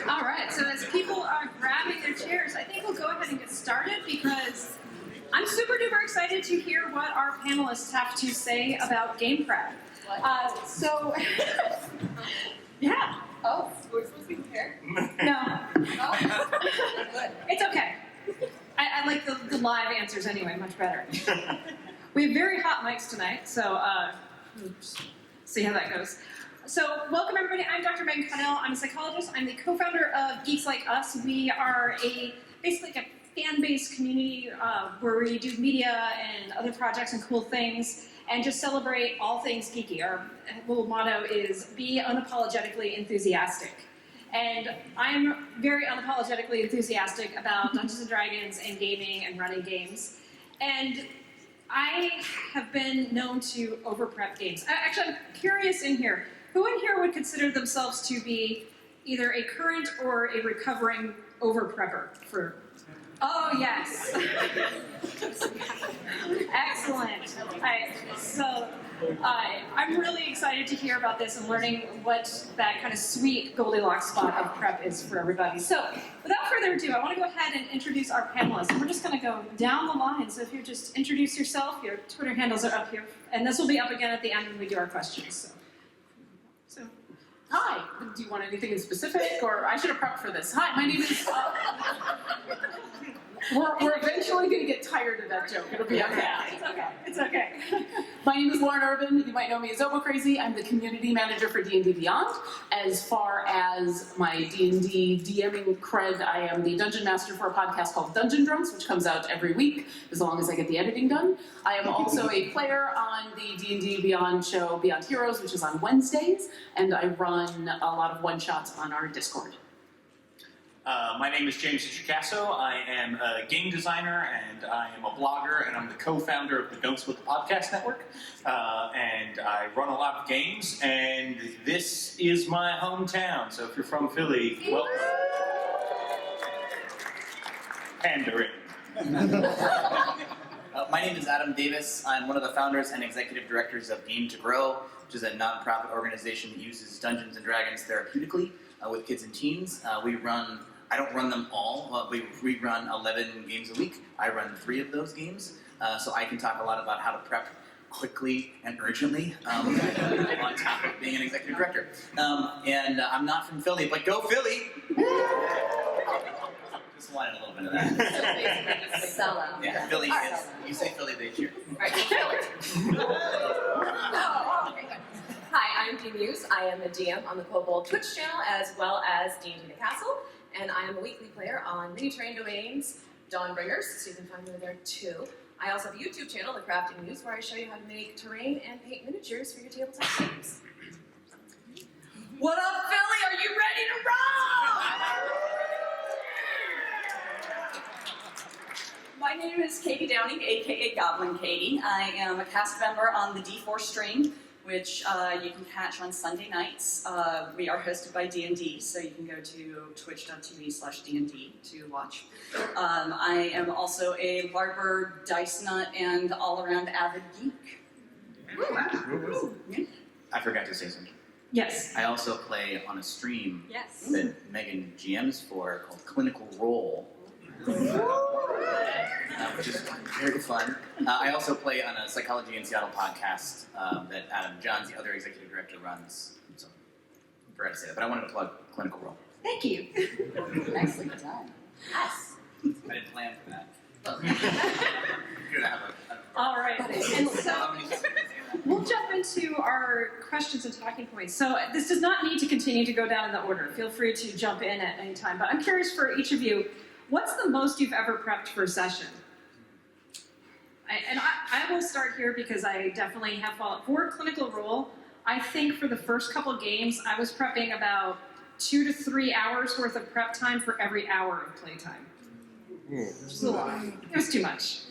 All right, so as people are grabbing their chairs, I think we'll go ahead and get started because I'm super duper excited to hear what our panelists have to say about game prep. Yeah. Oh, we're supposed to be prepared? No. Oh. It's okay. I like the live answers anyway, much better. We have very hot mics tonight, so we'll just see how that goes. So welcome everybody, I'm Dr. Megan Connell, I'm a psychologist, I'm the co-founder of Geeks Like Us. We are basically a fan-based community where we do media and other projects and cool things and just celebrate all things geeky. Our little motto is be unapologetically enthusiastic. And I'm very unapologetically enthusiastic about Dungeons & Dragons and gaming and running games. And I have been known to over-prep games. Actually, I'm curious in here, who in here would consider themselves to be either a current or a recovering over-prepper for... Oh, yes. Excellent. I'm really excited to hear about this and learning what that kind of sweet Goldilocks spot of prep is for everybody. So without further ado, I want to go ahead and introduce our panelists. And we're just going to go down the line. So if you just introduce yourself, your Twitter handles are up here. And this will be up again at the end when we do our questions. So. Hi, do you want anything in specific, or I should have prepped for this. Hi, my name is... We're eventually going to get tired of that joke. It'll be okay. Yeah, it's okay. My name is Lauren Urban. You might know me as Obo Crazy. I'm the community manager for D&D Beyond. As far as my D&D DMing cred, I am the dungeon master for a podcast called Dungeon Drunks, which comes out every week, as long as I get the editing done. I am also a player on the D&D Beyond show Beyond Heroes, which is on Wednesdays, and I run a lot of one-shots on our Discord. My name is James Introcaso. I am a game designer and I am a blogger and I'm the co-founder of the Don't Split the Podcast Network. And I run a lot of games and this is my hometown. So if you're from Philly, welcome. Pandering. My name is Adam Davis. I'm one of the founders and executive directors of Game to Grow, which is a nonprofit organization that uses Dungeons & Dragons therapeutically with kids and teens. I don't run them all. We run 11 games a week. I run 3 of those games. So I can talk a lot about how to prep quickly and urgently on top of being an executive director. And I'm not from Philly, but go Philly! Just wanted a little bit of that. So basically just sell out. Yeah, Philly is, you say Philly, they cheer. Right, Hi, I'm Vee Muse. I am a DM on the Global Twitch channel as well as D&D the Castle, and I am a weekly player on Mini Terrain Domains, Dawnbringers, so you can find me there too. I also have a YouTube channel, The Crafting Muse, where I show you how to make terrain and paint miniatures for your tabletop games. What up, Philly? Are you ready to roll? My name is Katie Downing, aka Goblin Katie. I am a cast member on the D4 stream, which you can catch on Sunday nights. We are hosted by D&D, so you can go to twitch.tv/D&D to watch. I am also a LARPer, dice nut, and all-around avid geek. I forgot to say something. Yes. I also play on a stream Yes. that Megan GMs for called Clinical Role, which is very fun. I also play on a Psychology in Seattle podcast that Adam Johns, the other executive director, runs. So I forgot to say that, but I wanted to plug Clinical Role. Thank you. Nicely done. Yes. I didn't plan for that. You're gonna have All right. And so we'll jump into our questions and talking points. So this does not need to continue to go down in the order. Feel free to jump in at any time. But I'm curious for each of you, what's the most you've ever prepped for a session? I will start here because I definitely have followed. For Clinical Role, I think for the first couple games, I was prepping about 2 to 3 hours worth of prep time for every hour of playtime. Which is a lot. It was too much.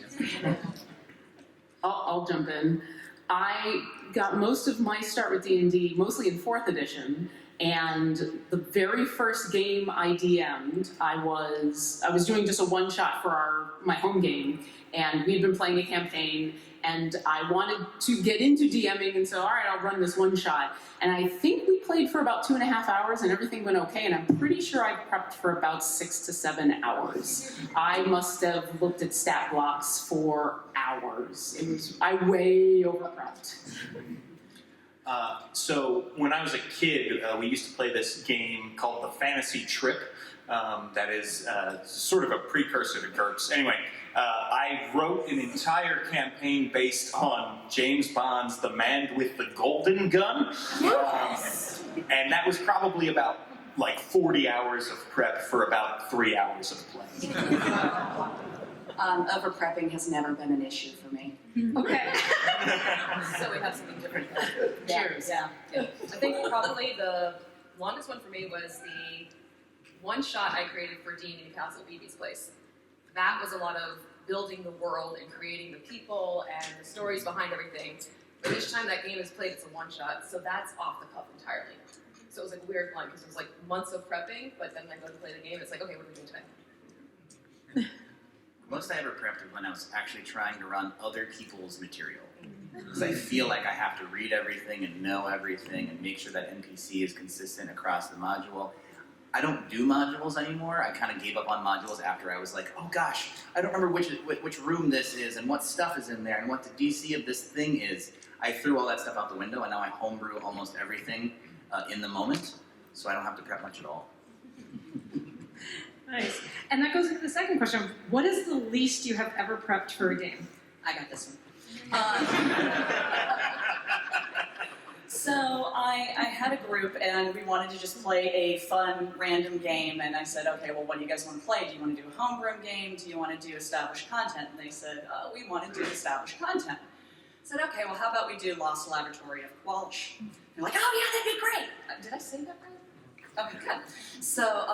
I'll jump in. I got most of my start with D&D mostly in 4th edition, and the very first game I DM'd, I was doing just a one-shot for my home game, and we had been playing a campaign, and I wanted to get into DMing, and so all right, I'll run this one shot. And I think we played for about 2.5 hours, and everything went okay. And I'm pretty sure I prepped for about 6 to 7 hours. I must have looked at stat blocks for hours. I way over prepped. So when I was a kid, we used to play this game called the Fantasy Trip. That is sort of a precursor to GURPS. Anyway, I wrote an entire campaign based on James Bond's The Man with the Golden Gun. And that was probably about like 40 hours of prep for about 3 hours of play. Over prepping has never been an issue for me. Okay. So we have something different. Cheers. Yeah. I think probably the longest one for me was the one shot I created for D&D Castle Beebe's Place. That was a lot of building the world and creating the people and the stories behind everything. But each time that game is played, it's a one shot, so that's off the cuff entirely. So it was like weird fun because it was like months of prepping, but then I go to play the game, it's like, okay, what are we doing today? Most I ever prepped was when I was actually trying to run other people's material. Because I feel like I have to read everything and know everything and make sure that NPC is consistent across the module. I don't do modules anymore. I kind of gave up on modules after I was like, oh gosh, I don't remember which room this is and what stuff is in there and what the DC of this thing is. I threw all that stuff out the window and now I homebrew almost everything in the moment, so I don't have to prep much at all. Nice. And that goes into the second question. What is the least you have ever prepped for a game? I got this one. So I had a group and we wanted to just play a fun random game, and I said, okay, well, what do you guys want to play? Do you want to do a homegrown game? Do you want to do established content? And they said, we want to do established content. I said, okay, well, how about we do Lost Laboratory of Qualish? They're like, oh yeah, that'd be great. Did I say that right? Okay, good. So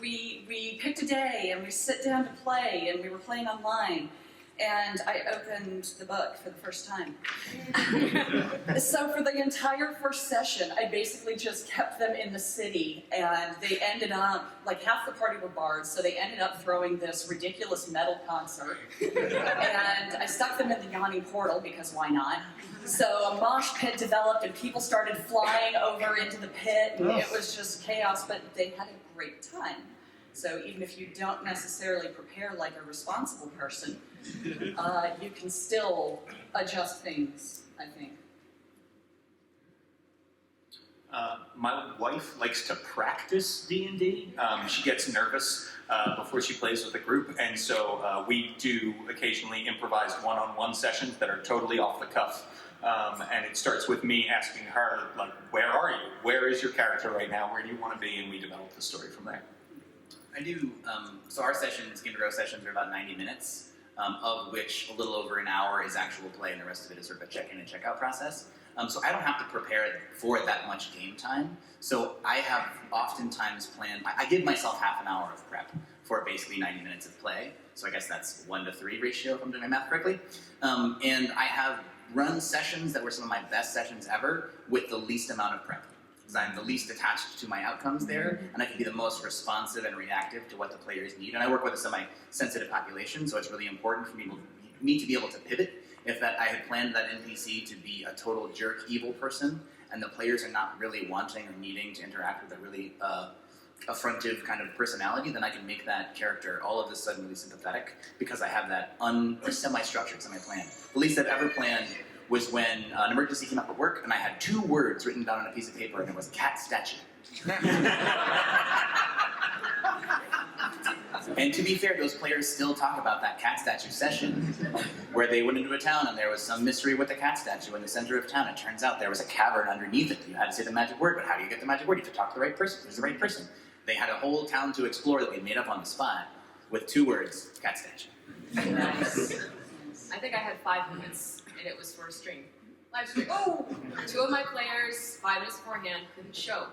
we picked a day and we sit down to play, and we were playing online. And I opened the book for the first time. So for the entire first session, I basically just kept them in the city, and they ended up, like half the party were bards, so they ended up throwing this ridiculous metal concert. And I stuck them in the yawning portal, because why not? So a mosh pit developed, and people started flying over into the pit, and it was just chaos, but they had a great time. So even if you don't necessarily prepare like a responsible person, you can still adjust things, I think. My wife likes to practice D&D. She gets nervous before she plays with the group, and so we do occasionally improvise one-on-one sessions that are totally off the cuff. And it starts with me asking her, like, where are you? Where is your character right now? Where do you want to be? And we develop the story from there. I do, so our sessions, Game to Grow sessions, are about 90 minutes, of which a little over an hour is actual play, and the rest of it is sort of a check-in and check-out process. So I don't have to prepare for that much game time. So I have oftentimes planned, I give myself half an hour of prep for basically 90 minutes of play. So I guess that's 1 to 3 ratio if I'm doing my math correctly. And I have run sessions that were some of my best sessions ever with the least amount of prep. Because I'm the least attached to my outcomes there, and I can be the most responsive and reactive to what the players need. And I work with a semi-sensitive population, so it's really important for me to be able to pivot. If I had planned that NPC to be a total jerk, evil person, and the players are not really wanting or needing to interact with a really affrontive kind of personality, then I can make that character all of a sudden really sympathetic because I have that semi-structured semi-plan. The least I've ever planned was when an emergency came up at work and I had 2 words written down on a piece of paper, and it was cat statue. And to be fair, those players still talk about that cat statue session where they went into a town and there was some mystery with the cat statue in the center of town. It turns out there was a cavern underneath it. You had to say the magic word, but how do you get the magic word? You have to talk to the right person. Who's the right person? They had a whole town to explore that we made up on the spot with 2 words, cat statue. Nice. I think I had 5 minutes, and it was for a stream. Live stream. Oh! 2 of my players, 5 minutes beforehand, couldn't show.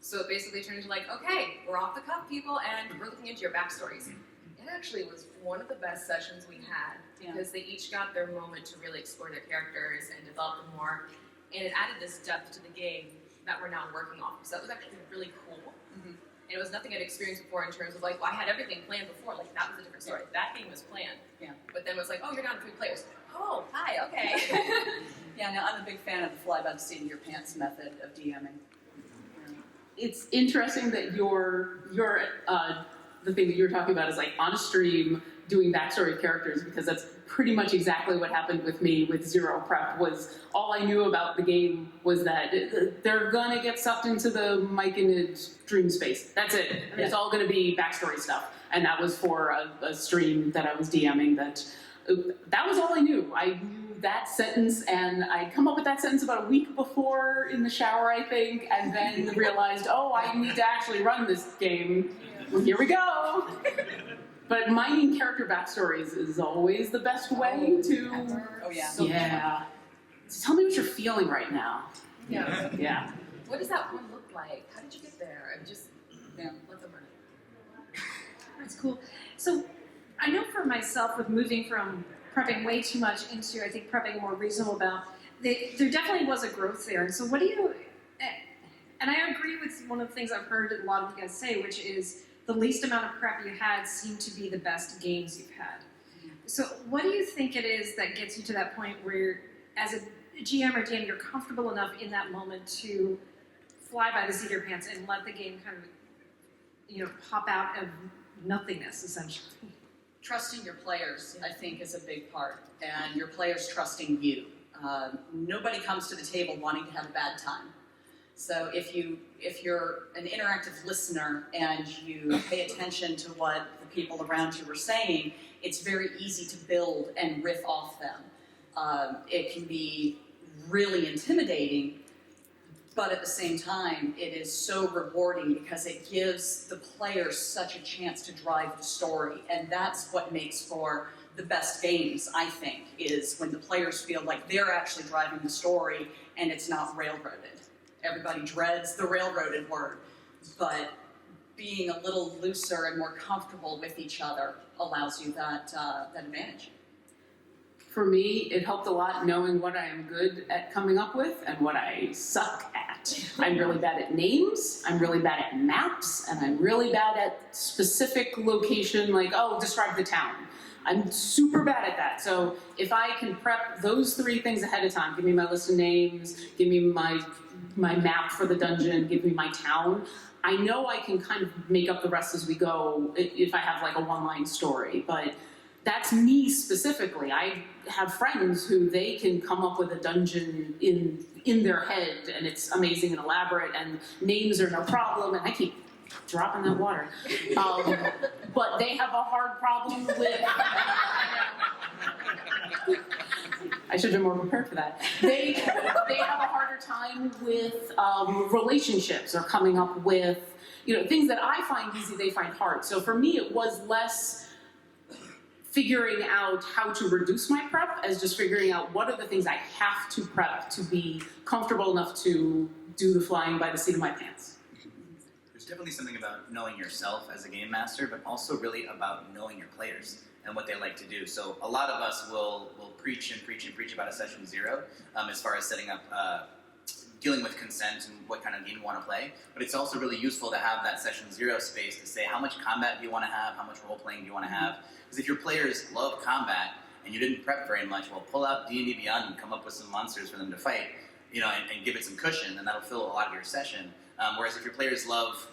So it basically turned into like, okay, we're off the cuff, people, and we're looking into your backstories. It actually was one of the best sessions we had, because they each got their moment to really explore their characters and develop them more. And it added this depth to the game that we're now working off. So that was actually really cool. Mm-hmm. And it was nothing I'd experienced before in terms of like, well, I had everything planned before. Like, that was a different story. That game was planned. Yeah. But then it was like, oh, you're down to 3 players. Oh, hi, okay. Yeah, no, I'm a big fan of the fly by the seat of your pants method of DMing. It's interesting that your the thing that you were talking about is like on a stream doing backstory of characters, because that's pretty much exactly what happened with me with zero prep. Was all I knew about the game was that they're gonna get sucked into the Mike and Id dream space. That's it. And it's all gonna be backstory stuff. And that was for a stream that I was DMing. That was all I knew. I knew that sentence, and I'd come up with that sentence about a week before in the shower, I think, and then realized, oh, I need to actually run this game. Well, here we go. But mining character backstories is always the best way to... Oh, yeah. Yeah. So tell me what you're feeling right now. Yeah. Yeah. What does that one look like? How did you get there? And just, let them run it. That's cool. So I know for myself, with moving from prepping way too much into, I think, prepping a more reasonable amount, there definitely was a growth there. And so what do you, and I agree with one of the things I've heard a lot of you guys say, which is the least amount of prep you had seemed to be the best games you've had. So what do you think it is that gets you to that point where, as a GM or DM, you're comfortable enough in that moment to fly by the seat of your pants and let the game kind of, pop out of nothingness, essentially? Trusting your players, I think, is a big part, and your players trusting you. Nobody comes to the table wanting to have a bad time. So if you're an interactive listener and you pay attention to what the people around you are saying, it's very easy to build and riff off them. It can be really intimidating, but at the same time, it is so rewarding because it gives the players such a chance to drive the story. And that's what makes for the best games, I think, is when the players feel like they're actually driving the story and it's not railroaded. Everybody dreads the railroaded word, but being a little looser and more comfortable with each other allows you that advantage. For me, it helped a lot knowing what I am good at coming up with and what I suck at. I'm really bad at names, I'm really bad at maps, and I'm really bad at specific location, like, oh, describe the town. I'm super bad at that. So if I can prep those 3 things ahead of time, give me my list of names, give me my map for the dungeon, give me my town, I know I can kind of make up the rest as we go if I have like a one-line story. But that's me specifically. I have friends who they can come up with a dungeon in their head, and it's amazing and elaborate, and names are no problem, and I keep dropping that water. But they have a hard problem with... I should have been more prepared for that. They have a harder time with relationships or coming up with, things that I find easy, they find hard. So for me, it was less figuring out how to reduce my prep as just figuring out what are the things I have to prep to be comfortable enough to do the flying by the seat of my pants. There's definitely something about knowing yourself as a game master, but also really about knowing your players and what they like to do. So a lot of us will preach and preach and preach about a session 0 as far as setting up, dealing with consent and what kind of game you want to play. But it's also really useful to have that session 0 space to say how much combat do you want to have, how much role-playing do you want to have. Because if your players love combat and you didn't prep very much, well, pull out D&D Beyond and come up with some monsters for them to fight, and give it some cushion, and that'll fill a lot of your session. Whereas if your players love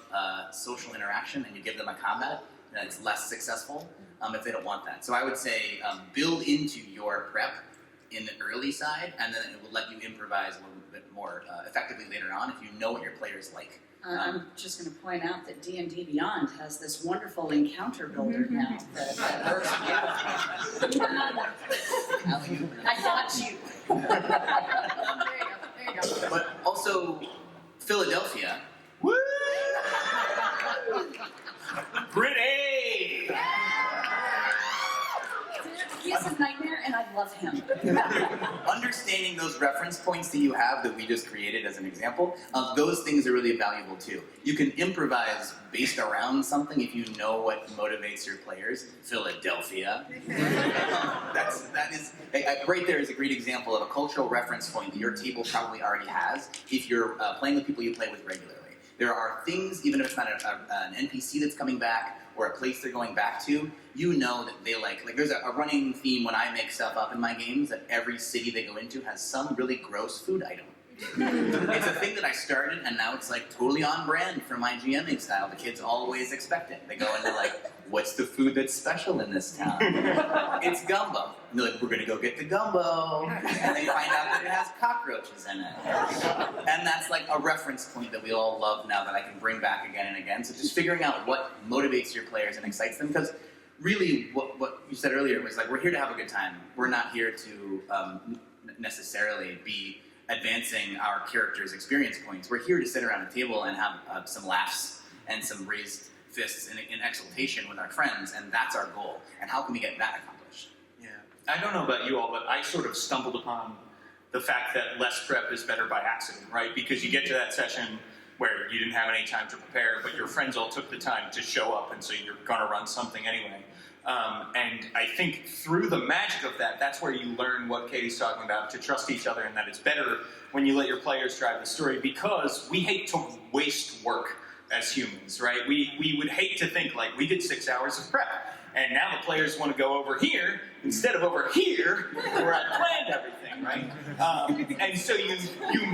social interaction and you give them a combat, then it's less successful if they don't want that. So I would say build into your prep in the early side, and then it will let you improvise a little bit more effectively later on if you know what your players like. I'm just going to point out that D&D Beyond has this wonderful encounter builder now. That works beautifully. I got you. There you go. But also, Philadelphia. Woo! Pretty! He is a nightmare, and I love him. Understanding those reference points that you have that we just created as an example, those things are really valuable too. You can improvise based around something if you know what motivates your players. Philadelphia. that is right there is a great example of a cultural reference point that your table probably already has if you're playing with people you play with regularly. there are things, even if it's not an NPC that's coming back or a place they're going back to, you know that they like there's a running theme when I make stuff up in my games that every city they go into has some really gross food item. It's a thing that I started, and now it's like totally on brand for my GMing style. The kids always expect it. They go into like, what's the food that's special in this town? It's gumbo. And they're like, we're gonna go get the gumbo. And they find out that it has cockroaches in it. And that's like a reference point that we all love now that I can bring back again and again. So just figuring out what motivates your players and excites them, because really what you said earlier was like, we're here to have a good time. We're not here to necessarily be advancing our characters' experience points. We're here to sit around a table and have some laughs and some raised fists in exultation with our friends, and that's our goal. And how can we get that accomplished? Yeah. I don't know about you all, but I sort of stumbled upon the fact that less prep is better by accident, right? Because you get to that session where you didn't have any time to prepare, but your friends all took the time to show up, and so you're going to run something anyway. And I think through the magic of that, that's where you learn what Katie's talking about, to trust each other, and that it's better when you let your players drive the story, because we hate to waste work as humans, right? We would hate to think like, we did 6 hours of prep, and now the players want to go over here instead of over here where I planned everything, right? And so you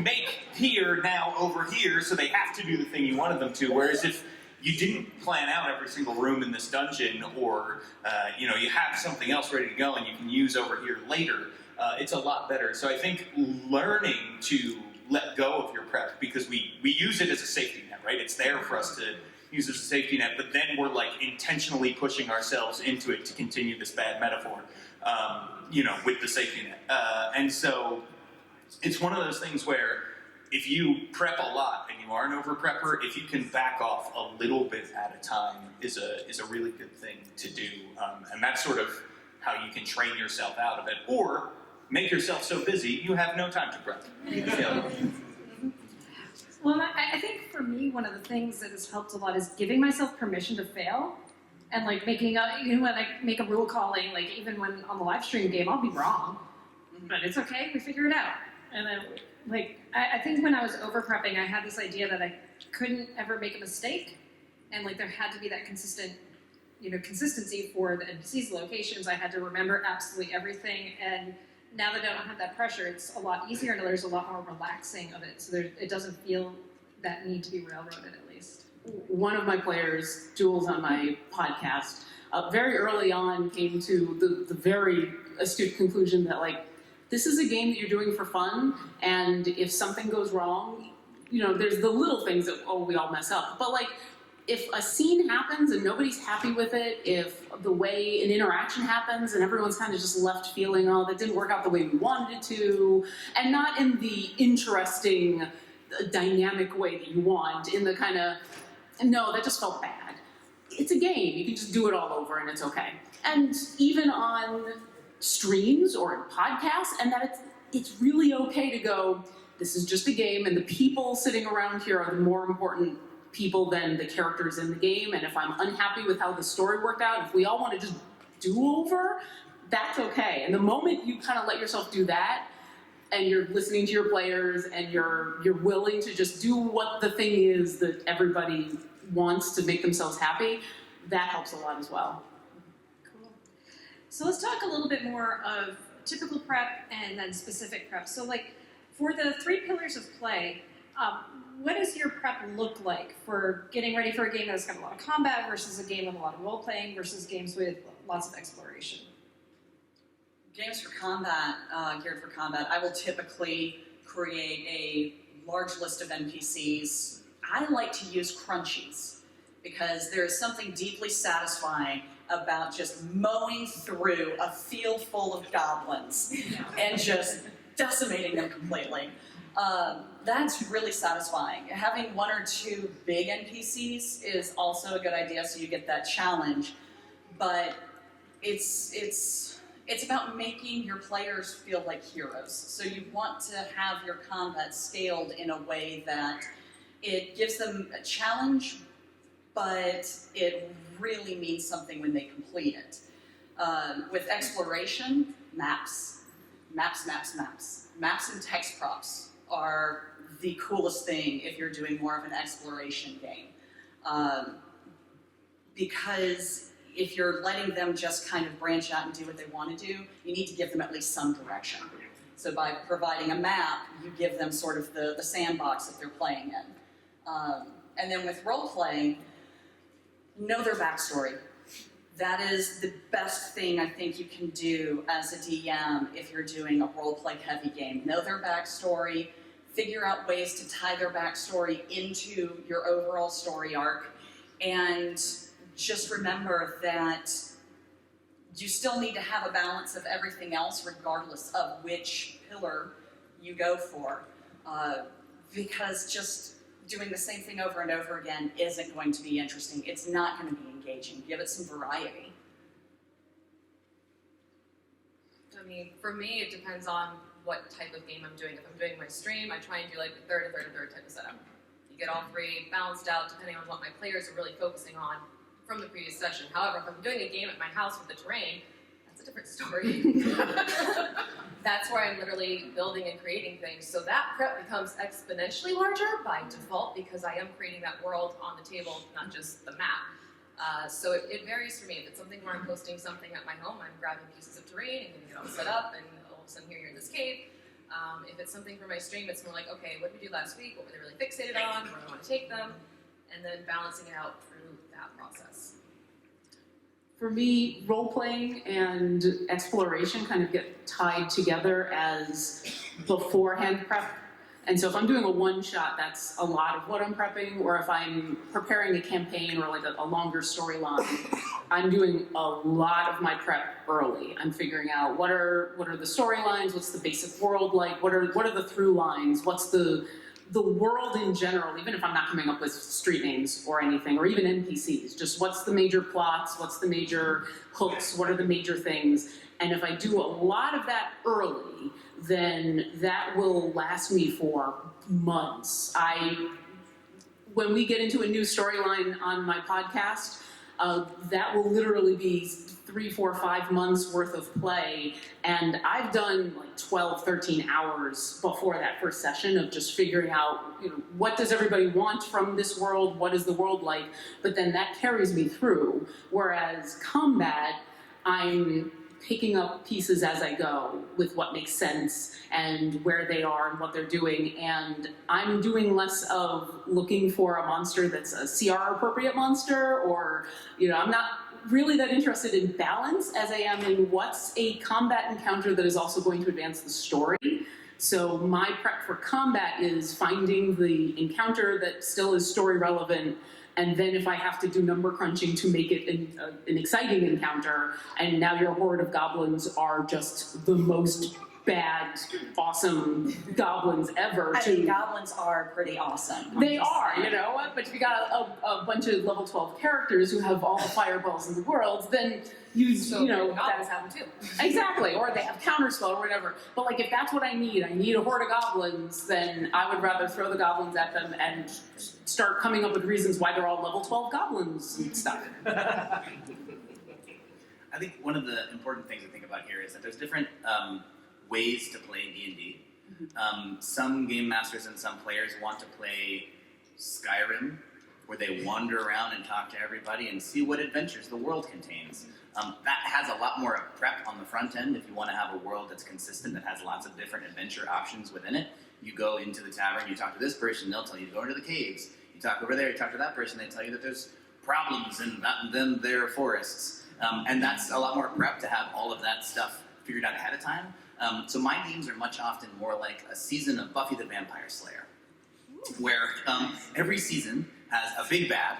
make here now over here, so they have to do the thing you wanted them to, whereas if you didn't plan out every single room in this dungeon, or you have something else ready to go and you can use over here later, it's a lot better. So I think learning to let go of your prep, because we use it as a safety net, right? It's there for us to use as a safety net, but then we're like intentionally pushing ourselves into it to continue this bad metaphor, with the safety net. And so it's one of those things where if you prep a lot and you are an over-prepper, if you can back off a little bit at a time is a really good thing to do. And that's sort of how you can train yourself out of it, or make yourself so busy you have no time to prep. Well, I think for me, one of the things that has helped a lot is giving myself permission to fail, and like making when I make a rule calling, like even when on the live stream game, I'll be wrong, but it's okay, we figure it out. And then, like, I think when I was over prepping, I had this idea that I couldn't ever make a mistake, and like there had to be that consistency for the NPCs, locations. I had to remember absolutely everything, and now that I don't have that pressure, it's a lot easier, and there's a lot more relaxing of it, so it doesn't feel that need to be railroaded, at least. One of my players, Jules, on my podcast, very early on came to the very astute conclusion that, like, this is a game that you're doing for fun, and if something goes wrong, there's the little things that, we all mess up. But, like, if a scene happens and nobody's happy with it, if the way an interaction happens and everyone's kind of just left feeling, that didn't work out the way we wanted it to, and not in the interesting, dynamic way that you want, in the kind of, no, that just felt bad. It's a game. You can just do it all over and it's okay. And even on streams or in podcasts, and that it's really okay to go, this is just a game, and the people sitting around here are the more important people than the characters in the game, and if I'm unhappy with how the story worked out, if we all want to just do over, that's okay. And the moment you kind of let yourself do that, and you're listening to your players, and you're willing to just do what the thing is that everybody wants to make themselves happy, that helps a lot as well. Cool. So let's talk a little bit more of typical prep and then specific prep. So like for the 3 pillars of play, what does your prep look like for getting ready for a game that's got a lot of combat versus a game with a lot of role-playing versus games with lots of exploration? Games for combat, geared for combat, I will typically create a large list of NPCs. I like to use crunchies because there is something deeply satisfying about just mowing through a field full of goblins and just decimating them completely. That's really satisfying. Having 1 or 2 big NPCs is also a good idea, so you get that challenge. But it's about making your players feel like heroes. So you want to have your combat scaled in a way that it gives them a challenge, but it really means something when they complete it. With exploration, maps and text props are the coolest thing if you're doing more of an exploration game. Because if you're letting them just kind of branch out and do what they want to do, you need to give them at least some direction. So by providing a map, you give them sort of the sandbox that they're playing in. And then with role-playing, know their backstory. That is the best thing I think you can do as a DM if you're doing a role-play heavy game. Know their backstory, figure out ways to tie their backstory into your overall story arc, and just remember that you still need to have a balance of everything else regardless of which pillar you go for. Because just doing the same thing over and over again isn't going to be interesting. It's not going to be engaging. Give it some variety. I mean, for me, it depends on what type of game I'm doing. If I'm doing my stream, I try and do like a third type of setup. You get all three balanced out depending on what my players are really focusing on from the previous session. However, if I'm doing a game at my house with the terrain, that's a different story. That's where I'm literally building and creating things. So that prep becomes exponentially larger by default because I am creating that world on the table, not just the map. So it varies for me. If it's something where I'm hosting something at my home, I'm grabbing pieces of terrain and getting it all set up, and all of a sudden here you're in this cave. If it's something for my stream, it's more like, okay, what did we do last week? What were they really fixated on? Where do I want to take them? And then balancing it out through that process. For me, role-playing and exploration kind of get tied together as beforehand prep. And so if I'm doing a one-shot, that's a lot of what I'm prepping, or if I'm preparing a campaign or like a longer storyline, I'm doing a lot of my prep early. I'm figuring out what are the storylines, what's the basic world like, what are the through lines, what's the world in general, even if I'm not coming up with street names or anything, or even NPCs, just what's the major plots, what's the major hooks, what are the major things. And if I do a lot of that early, then that will last me for months. When we get into a new storyline on my podcast, that will literally be 3, 4, 5 months worth of play, and I've done like 12, 13 hours before that first session of just figuring out, what does everybody want from this world, what is the world like, but then that carries me through, whereas combat, I'm picking up pieces as I go with what makes sense and where they are and what they're doing, and I'm doing less of looking for a monster that's a CR appropriate monster, or I'm not really that interested in balance as I am in what's a combat encounter that is also going to advance the story. So my prep for combat is finding the encounter that still is story relevant, and then if I have to do number crunching to make it an exciting encounter, and now your horde of goblins are just the most bad, awesome goblins ever. I think goblins are pretty awesome. They are, but if you got a bunch of level 12 characters who have all the fireballs in the world, then goblins have them too. Exactly, or they have counterspell or whatever. But like, if that's what I need a horde of goblins, then I would rather throw the goblins at them and start coming up with reasons why they're all level 12 goblins and stuff. I think one of the important things to think about here is that there's different ways to play D&D. Some game masters and some players want to play Skyrim, where they wander around and talk to everybody and see what adventures the world contains. That has a lot more prep on the front end if you want to have a world that's consistent, that has lots of different adventure options within it. You go into the tavern, you talk to this person, they'll tell you to go into the caves. You talk over there, you talk to that person, they tell you that there's problems in them their forests. And that's a lot more prep to have all of that stuff figured out ahead of time. So my games are much often more like a season of Buffy the Vampire Slayer, where every season has a big bad.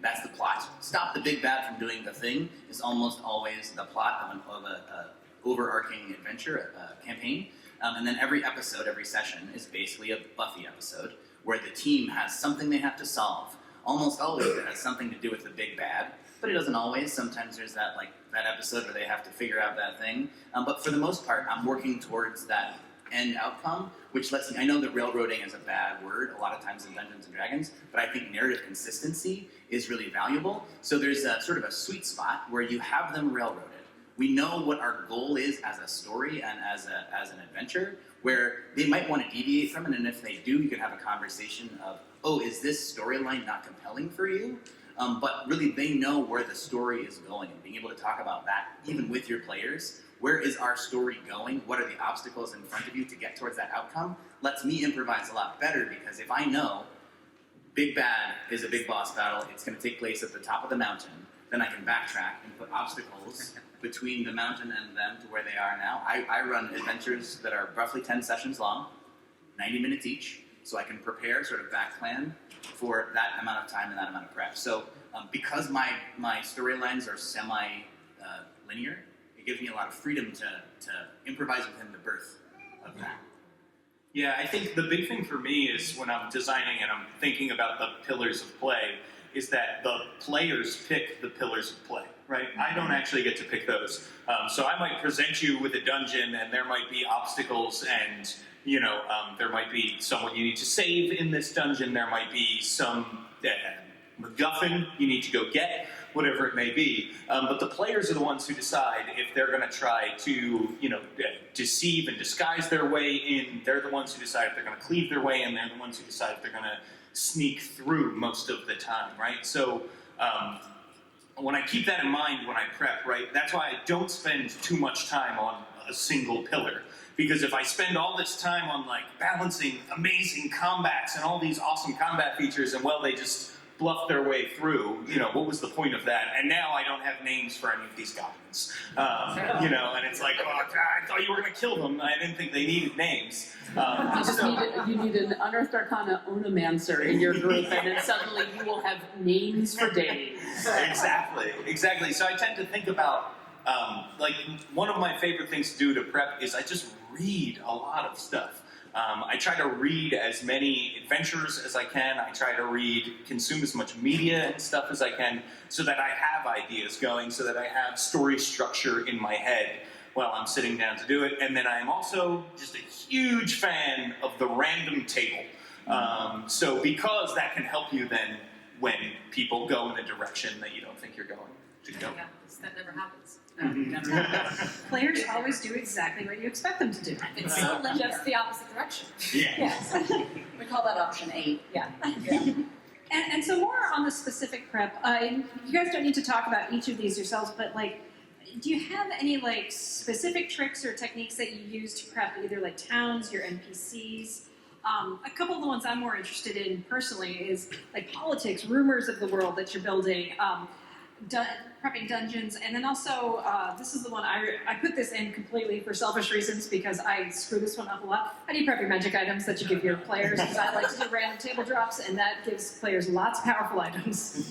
That's the plot. Stop the big bad from doing the thing is almost always the plot of a overarching adventure, a campaign. And then every episode, every session is basically a Buffy episode where the team has something they have to solve. Almost always it has something to do with the big bad, but it doesn't always. Sometimes there's that episode where they have to figure out that thing. But for the most part, I'm working towards that end outcome, which lets me, I know that railroading is a bad word a lot of times in Dungeons & Dragons, but I think narrative consistency is really valuable. So there's a sort of a sweet spot where you have them railroaded. We know what our goal is as a story and as an adventure. where they might want to deviate from it, and if they do, you can have a conversation of, oh, is this storyline not compelling for you? But really, they know where the story is going, and being able to talk about that, even with your players, where is our story going? What are the obstacles in front of you to get towards that outcome? Lets me improvise a lot better, because if I know Big Bad is a big boss battle, it's going to take place at the top of the mountain, then I can backtrack and put obstacles between the mountain and them to where they are now. I run adventures that are roughly 10 sessions long, 90 minutes each, so I can prepare, sort of back plan for that amount of time and that amount of prep. So because my storylines are semi-linear, it gives me a lot of freedom to improvise within the birth of that. Yeah, I think the big thing for me is when I'm designing and I'm thinking about the pillars of play is that the players pick the pillars of play, right? I don't actually get to pick those. So I might present you with a dungeon and there might be obstacles and, there might be someone you need to save in this dungeon. There might be some MacGuffin you need to go get, whatever it may be. But the players are the ones who decide if they're going to try to, deceive and disguise their way in. They're the ones who decide if they're going to cleave their way in. They're the ones who decide if they're going to sneak through most of the time, right? So when I keep that in mind when I prep, right, that's why I don't spend too much time on a single pillar. Because if I spend all this time on balancing amazing combats and all these awesome combat features and they just bluff their way through, what was the point of that? And now I don't have names for any of these goblins. And it's like, oh, I thought you were going to kill them. I didn't think they needed names. You need an Unearthed Arcana Onomancer in your group, and then suddenly you will have names for days. Exactly. So I tend to think about, one of my favorite things to do to prep is I just read a lot of stuff. I try to read as many adventures as I can. I try to consume as much media and stuff as I can so that I have ideas going, so that I have story structure in my head while I'm sitting down to do it. And then I am also just a huge fan of the random table. So because that can help you then when people go in a direction that you don't think you're going to go. Yeah, that never happens. Players always do exactly what you expect them to do. It's so just the opposite direction. Yeah. Yes. We call that option 8. Yeah. And so more on the specific prep, you guys don't need to talk about each of these yourselves, but do you have any specific tricks or techniques that you use to prep either towns, your NPCs? A couple of the ones I'm more interested in personally is politics, rumors of the world that you're building, prepping dungeons, and then also, this is the one, I put this in completely for selfish reasons because I screw this one up a lot. How do you prep your magic items that you give your players? Because I like to do random table drops, and that gives players lots of powerful items.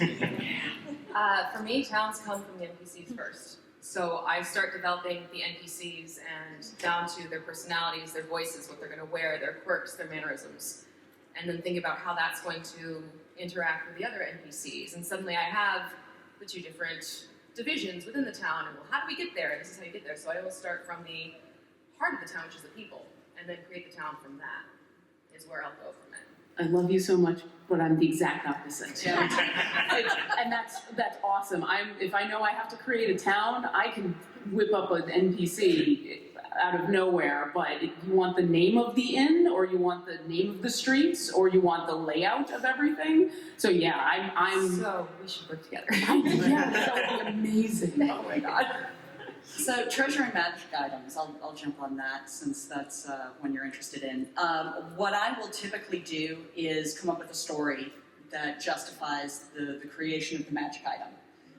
For me, towns come from the NPCs first. So I start developing the NPCs and down to their personalities, their voices, what they're going to wear, their quirks, their mannerisms, and then think about how that's going to interact with the other NPCs. And suddenly I have the 2 different divisions within the town, and how do we get there? This is how you get there. So I always start from the heart of the town, which is the people, and then create the town from that, is where I'll go from it. I love you so much, but I'm the exact opposite. Yeah. And that's awesome. If I know I have to create a town, I can whip up an NPC out of nowhere, but you want the name of the inn, or you want the name of the streets, or you want the layout of everything. So yeah, I'm So we should work together. yeah, that would be amazing. Oh my god. So treasure and magic items, I'll jump on that since that's one you're interested in. What I will typically do is come up with a story that justifies the creation of the magic item,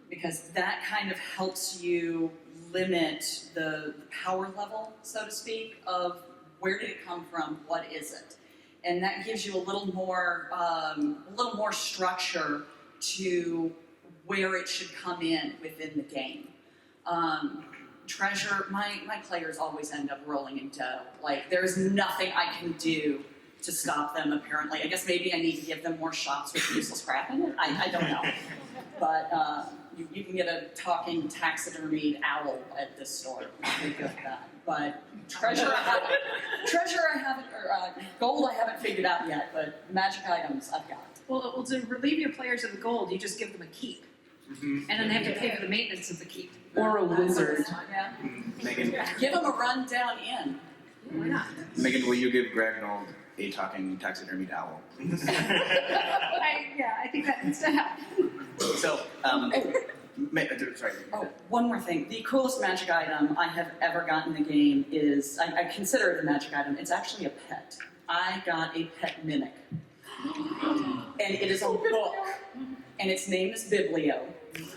because that kind of helps you limit the power level, so to speak, of where did it come from, what is it? And that gives you a little more structure to where it should come in within the game. Treasure, my players always end up rolling in dough. There's nothing I can do to stop them, apparently. I guess maybe I need to give them more shots with useless crap in it. I don't know. But you can get a talking taxidermied owl at this store. Pretty good at that. But treasure I haven't, or gold I haven't figured out yet, but magic items I've got. Well, to relieve your players of the gold, you just give them a keep. Mm-hmm. And then they have to pay for the maintenance of the keep. Or a wizard. Yeah. Megan. Give them a run down in. Why not? Megan, will you give Gragnold a talking taxidermied owl? I think that needs to happen. So, sorry. Oh, one more thing. The coolest magic item I have ever gotten in the game is, I consider it a magic item, it's actually a pet. I got a pet mimic. And it is a book. And its name is Biblio.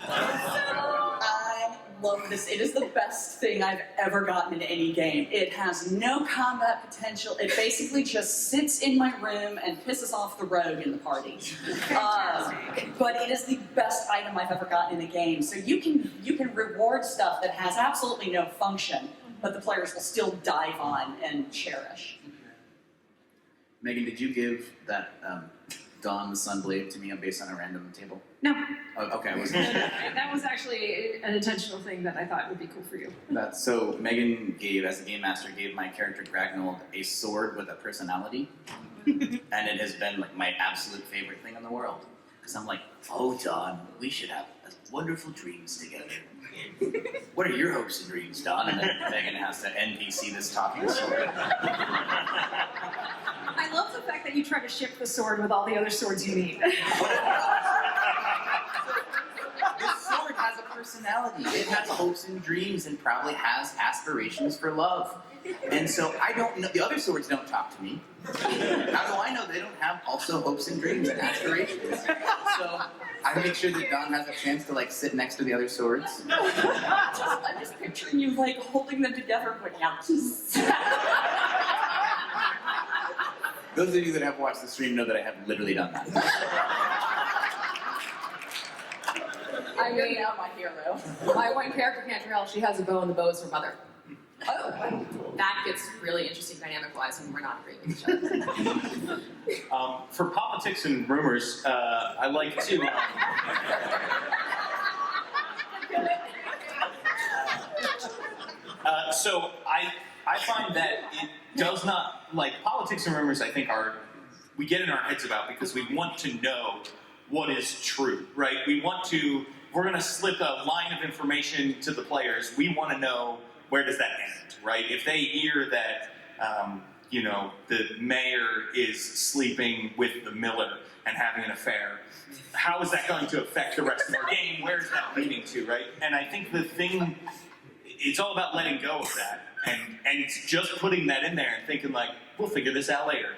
I love this. It is the best thing I've ever gotten in any game. It has no combat potential. It basically just sits in my room and pisses off the rogue in the party. But it is the best item I've ever gotten in a game. So you can reward stuff that has absolutely no function, but the players will still dive on and cherish. Megan, did you give that Dawn the Sunblade to me based on a random table? No. Oh, okay, I wasn't. That was actually an intentional thing that I thought would be cool for you. So Megan gave, as a game master, gave my character Gragnold a sword with a personality, and it has been like my absolute favorite thing in the world. Because I'm like, oh Dawn, we should have wonderful dreams together. What are your hopes and dreams, Dawn? And then Megan has to NPC this talking sword. I love the fact that you try to ship the sword with all the other swords you need. This sword has a personality. It has hopes and dreams and probably has aspirations for love. And so I don't know, the other swords don't talk to me. How do I know they don't have also hopes and dreams and aspirations? So I make sure that Dawn has a chance to like sit next to the other swords. I'm just picturing you like holding them together, putting out. Those of you that have watched the stream know that I have literally done that. I mean, now my hero. my one character can't tell she has a bow and the bow is her mother. Oh, that gets really interesting dynamic-wise when we're not agreeing with each other. For politics and rumors, I like to. So I find that it does not, like, politics and rumors, I think, we get in our heads about because we want to know what is true, right? We want to, we're going to slip a line of information to the players. We want to know, where does that end, right? If they hear that, the mayor is sleeping with the miller and having an affair, how is that going to affect the rest of our game? Where is that leading to, right? And I think the thing, it's all about letting go of that. And it's just putting that in there and thinking like, we'll figure this out later,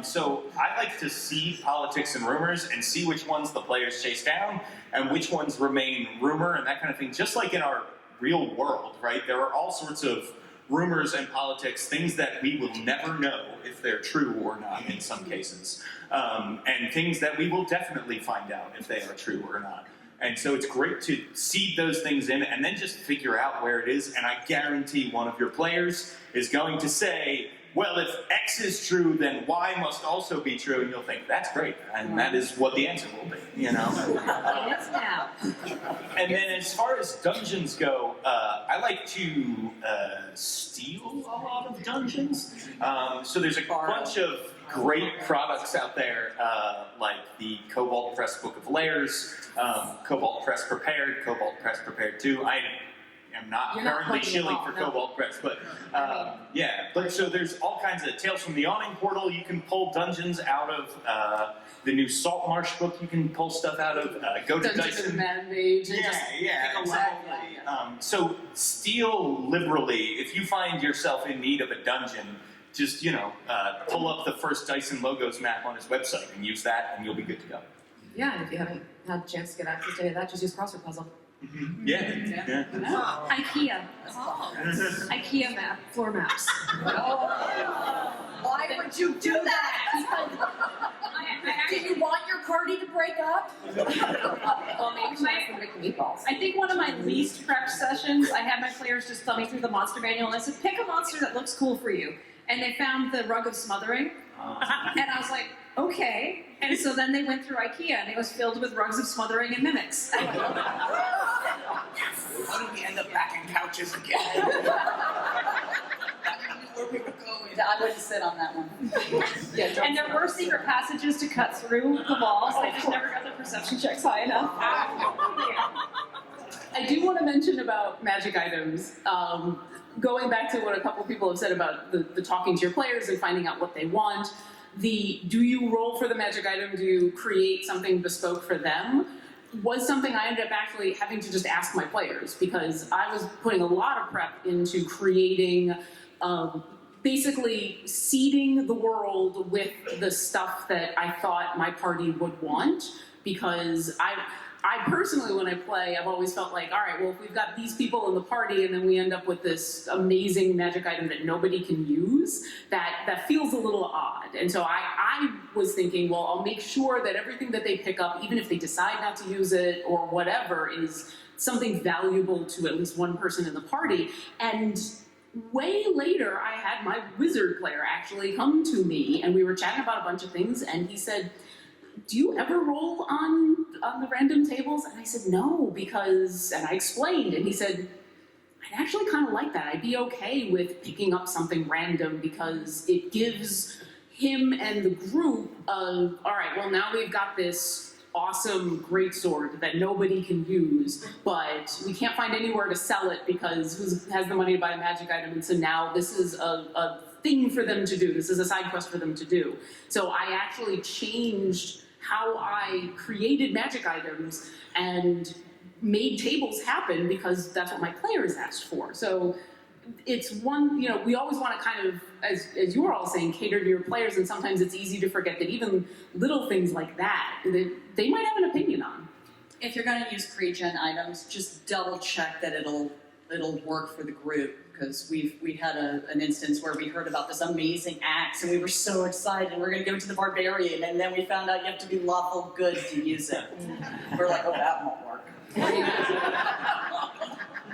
So I like to see politics and rumors and see which ones the players chase down and which ones remain rumor and that kind of thing. Just like in our real world, right? There are all sorts of rumors and politics, things that we will never know if they're true or not in some cases, and things that we will definitely find out if they are true or not. And so it's great to seed those things in and then just figure out where it is. And I guarantee one of your players is going to say, well, if X is true, then Y must also be true. And you'll think, that's great. And that is what the answer will be, Yes, now. And then as far as dungeons go, I like to steal a lot of dungeons. So there's a bunch of great products out there, like the Cobalt Press Book of Layers, Cobalt Press Prepared, Cobalt Press Prepared 2. I am not currently shilling for Cobalt Press, but But so there's all kinds of Tales from the Awning Portal. You can pull dungeons out of the new Saltmarsh book. You can pull stuff out of Go to Dyson. Exactly. So steal liberally. If you find yourself in need of a dungeon, just, pull up the first Dyson Logos map on his website and use that, and you'll be good to go. Yeah, and if you haven't had a chance to get access to any of that, just use Crossword Puzzle. Mm-hmm. Yeah. IKEA. IKEA floor maps. Why would you do that? Did you want your party to break up? Well, maybe she wants to make meatballs. I think one of my least prepped sessions, I had my players just thumb me through the monster manual and I said, pick a monster that looks cool for you. And they found the Rug of Smothering. And I was like, okay. And so then they went through IKEA and it was filled with rugs of smothering and mimics. How do we end up back in couches again? Where we were going. I wouldn't sit on that one. And there were secret passages to cut through the walls. I just never got the perception checks high enough. I do want to mention about magic items. Going back to what a couple people have said about the talking to your players and finding out what they want. Do you roll for the magic item? Do you create something bespoke for them? Was something I ended up actually having to just ask my players, because I was putting a lot of prep into creating, basically seeding the world with the stuff that I thought my party would want, because I personally, when I play, I've always felt like, all right, well, if we've got these people in the party and then we end up with this amazing magic item that nobody can use, that feels a little odd. And so I was thinking, well, I'll make sure that everything that they pick up, even if they decide not to use it or whatever, is something valuable to at least one person in the party. And way later, I had my wizard player actually come to me, and we were chatting about a bunch of things, and he said, do you ever roll on the random tables? And I said, no, because, and I explained, and he said, I'd actually kind of like that. I'd be okay with picking up something random because it gives him and the group of, all right, well, now we've got this awesome greatsword that nobody can use, but we can't find anywhere to sell it because who has the money to buy a magic item? And so now this is a thing for them to do. This is a side quest for them to do. So I actually changed how I created magic items and made tables happen because that's what my players asked for. So it's one, we always want to kind of, as you were all saying, cater to your players, and sometimes it's easy to forget that even little things like that, they might have an opinion on. If you're going to use pre-gen items, just double check that it'll work for the group, because we had an instance where we heard about this amazing axe and we were so excited. We're going to give it to the barbarian, and then we found out you have to be lawful good to use it. We're like, oh, that won't work.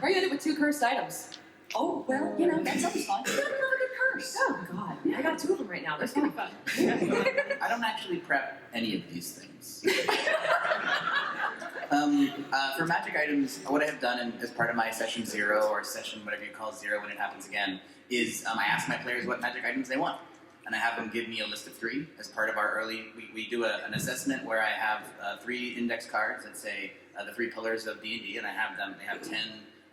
Or you did it with 2 cursed items. Oh, well, that sounds fun. You got another good curse. Oh, God. I got 2 of them right now. That's kind of fun. I don't actually prep any of these things. For magic items, what I have done as part of my session 0 or session whatever you call 0 when it happens again is I ask my players what magic items they want. And I have them give me a list of 3 as part of our early, we do an assessment where I have 3 index cards that say the 3 pillars of D&D, and they have 10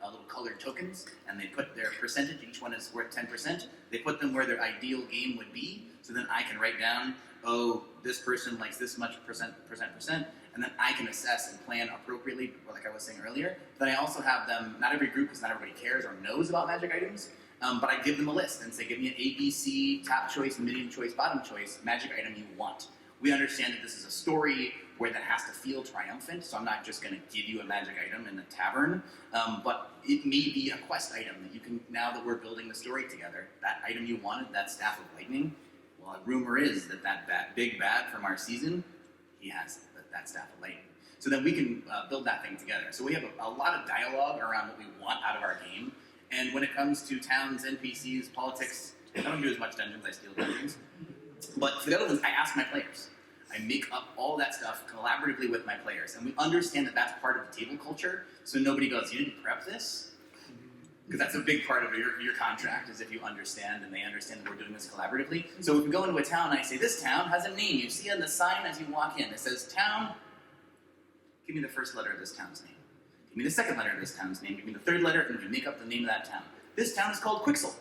little colored tokens, and they put their percentage, each one is worth 10%, they put them where their ideal game would be, so then I can write down, oh, this person likes this much percent, and then I can assess and plan appropriately, like I was saying earlier. But I also have them, not every group, because not everybody cares or knows about magic items, but I give them a list and say, give me an A, B, C, top choice, medium choice, bottom choice, magic item you want. We understand that this is a story where that has to feel triumphant, so I'm not just going to give you a magic item in the tavern, but it may be a quest item that you can, now that we're building the story together, that item you wanted, that Staff of Lightning, well, a rumor is that big bad from our season, he has that Staff of Lightning. So then we can build that thing together. So we have a lot of dialogue around what we want out of our game, and when it comes to towns, NPCs, politics, I don't do as much dungeons, I steal dungeons, but for the other ones, I ask my players. I make up all that stuff collaboratively with my players, and we understand that that's part of the table culture, so nobody goes, you didn't prep this? Because that's a big part of your contract, is if you understand and they understand that we're doing this collaboratively. So if we go into a town and I say, this town has a name, you see on the sign as you walk in, it says town, give me the first letter of this town's name. Give me the second letter of this town's name, give me the third letter, and we make up the name of that town. This town is called Quixel.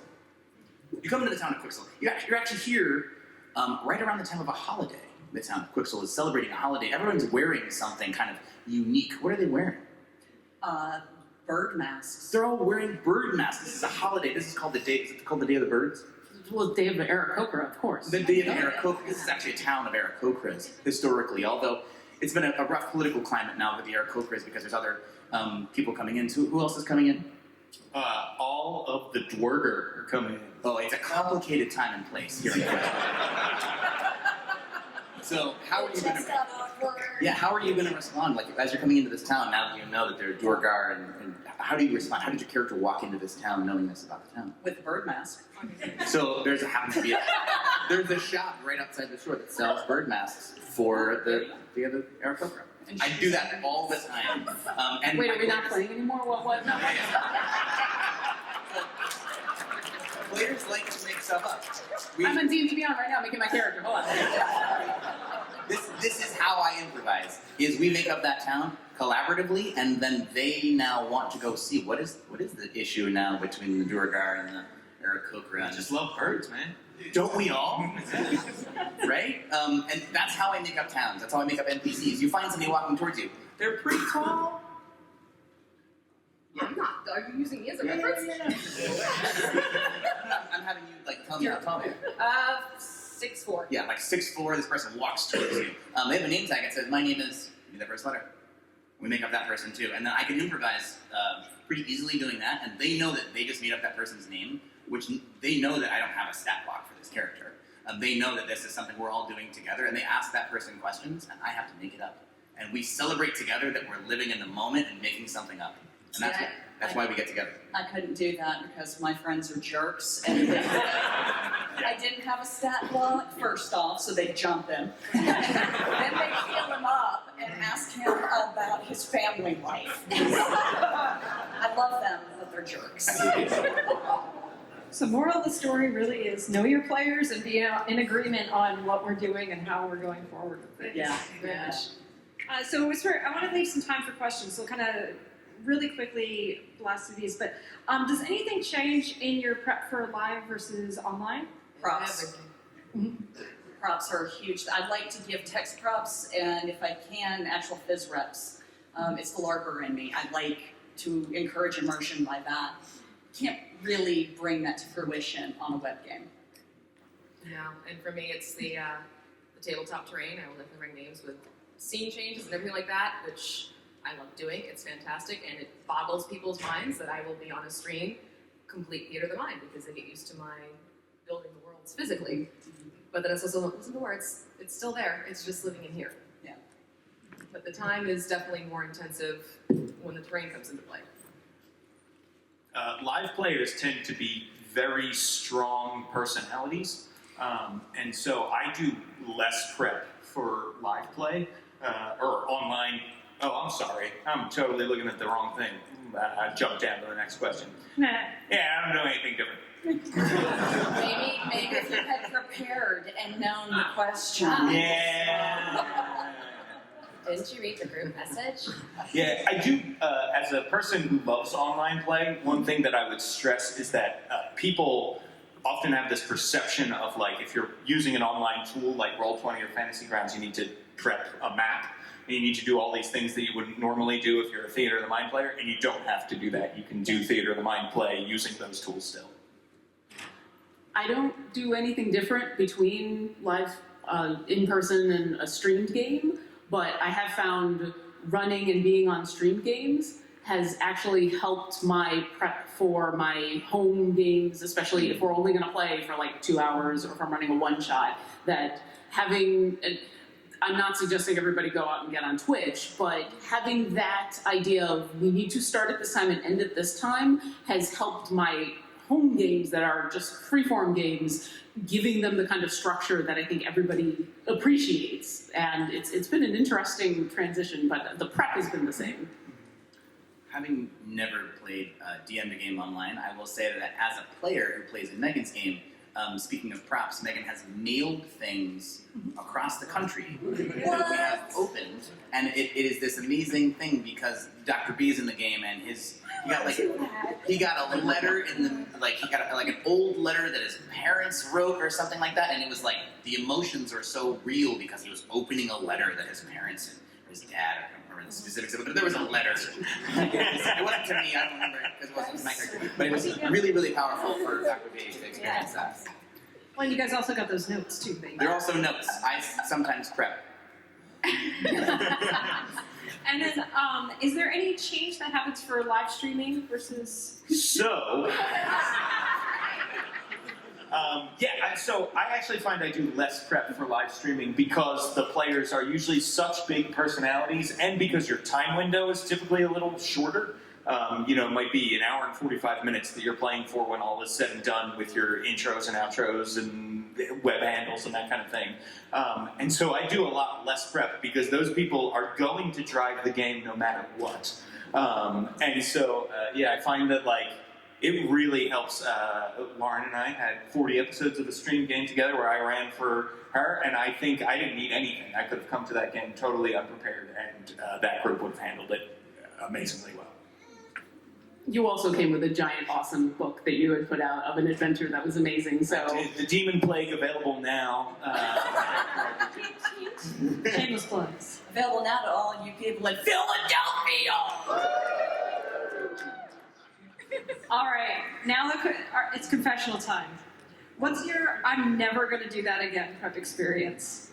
You come into the town of Quixel, you're actually here right around the time of a holiday. The town of Quixel is celebrating a holiday. Everyone's wearing something kind of unique. What are they wearing? Bird masks. They're all wearing bird masks. This is a holiday. This is called the day. Is it called the Day of the Birds? Well, Day of Aarakocra, of course. The Day of Aarakocra. This is actually a town of Aarakocras historically. Although it's been a rough political climate now with the Aarakocras because there's other people coming in. Who else is coming in? All of the Dwarger are coming in. Oh, it's a complicated time and place here in Quixel. So how are you going to? Yeah, how are you going to respond? Like as you're coming into this town, now that you know that they're Dwargar, and how do you respond? How did your character walk into this town knowing this about the town? With a bird mask. So there's a shop right outside the store that sells bird masks for the other Aarakocra. I do that all the time. And wait, are we not playing anymore? What? No. Players like to make stuff up. I'm on D&D Beyond right now making my character. Hold on. This is how I improvise. is we make up that town collaboratively, and then they now want to go see what is the issue now between the Duergar and the Aarakocra. I just love birds, man. Don't we all? Right? And that's how I make up towns. That's how I make up NPCs. You find somebody walking towards you. They're pretty tall. I'm not. Are you using me as a reference? I'm having you tell me how tall they are. 6'4". Yeah, 6'4", this person walks towards you. They have a name tag that says, my name is, give me that first letter. We make up that person too. And then I can improvise pretty easily doing that, and they know that they just made up that person's name, which they know that I don't have a stat block for this character. They know that this is something we're all doing together, and they ask that person questions, and I have to make it up. And we celebrate together that we're living in the moment and making something up. And that's why we get together. I couldn't do that because my friends are jerks, and I didn't have a stat block, first off, so they jump him. Then they heal him up and ask him about his family life. I love them, but they're jerks. So moral of the story really is know your players and be in agreement on what we're doing and how we're going forward with things. Yeah. Very much. So I want to leave some time for questions, so kind of really quickly blast through these. But does anything change in your prep for live versus online? Props. Props are huge. I'd like to give text props, and if I can, actual phys reps. It's the LARPer in me. I'd like to encourage immersion by that. Can't really bring that to fruition on a web game. No, and for me, it's the tabletop terrain. I will definitely bring names with scene changes and everything like that, which I love doing. It's fantastic, and it boggles people's minds that I will be on a stream, complete theater of the mind, because they get used to my building the worlds physically. But then it's also, listen to words, it's still there, it's just living in here. Yeah. But the time is definitely more intensive when the terrain comes into play. Live players tend to be very strong personalities, and so I do less prep for live play or online. Oh, I'm sorry. I'm totally looking at the wrong thing. I jumped down to the next question. Nah. Yeah, I don't know anything different. Maybe if you had prepared and known the question. Yeah. Didn't you read the group message? Yeah, I do. As a person who loves online play, one thing that I would stress is that people often have this perception of if you're using an online tool like Roll20 or Fantasy Grounds, you need to prep a map. You need to do all these things that you wouldn't normally do if you're a Theater of the Mind player, and you don't have to do that. You can do Theater of the Mind play using those tools still. I don't do anything different between live in-person and a streamed game, but I have found running and being on streamed games has actually helped my prep for my home games, especially if we're only going to play for 2 hours or if I'm running a one-shot, that having... I'm not suggesting everybody go out and get on Twitch, but having that idea of we need to start at this time and end at this time has helped my home games that are just freeform games, giving them the kind of structure that I think everybody appreciates. And it's been an interesting transition, but the prep has been the same. Having never played DM to game online, I will say that as a player who plays in Megan's game, speaking of props, Megan has mailed things across the country that we have opened, and it is this amazing thing because Dr. B is in the game, and he got a letter in the he got an old letter that his parents wrote or something like that, and it was the emotions are so real because he was opening a letter that his parents or his dad, I don't remember the specifics of it, but there was a letter. It wasn't to me, I don't remember because it wasn't my character, but it was really, really powerful for Dr. B to experience that. Well, you guys also got those notes too. There are also notes. I sometimes prep. And then, is there any change that happens for live streaming versus? So, so I actually find I do less prep for live streaming because the players are usually such big personalities, and because your time window is typically a little shorter. It might be an hour and 45 minutes that you're playing for when all is said and done with your intros and outros and web handles and that kind of thing. And so I do a lot less prep because those people are going to drive the game no matter what. I find that it really helps. Lauren and I had 40 episodes of the stream game together where I ran for her, and I think I didn't need anything. I could have come to that game totally unprepared, and that group would have handled it amazingly well. You also came with a giant, awesome book that you had put out of an adventure that was amazing. So The Demon Plague available now. Shameless plugs. Available now to all you people in Philadelphia! All right, now it's confessional time. What's your I'm never going to do that again prep experience?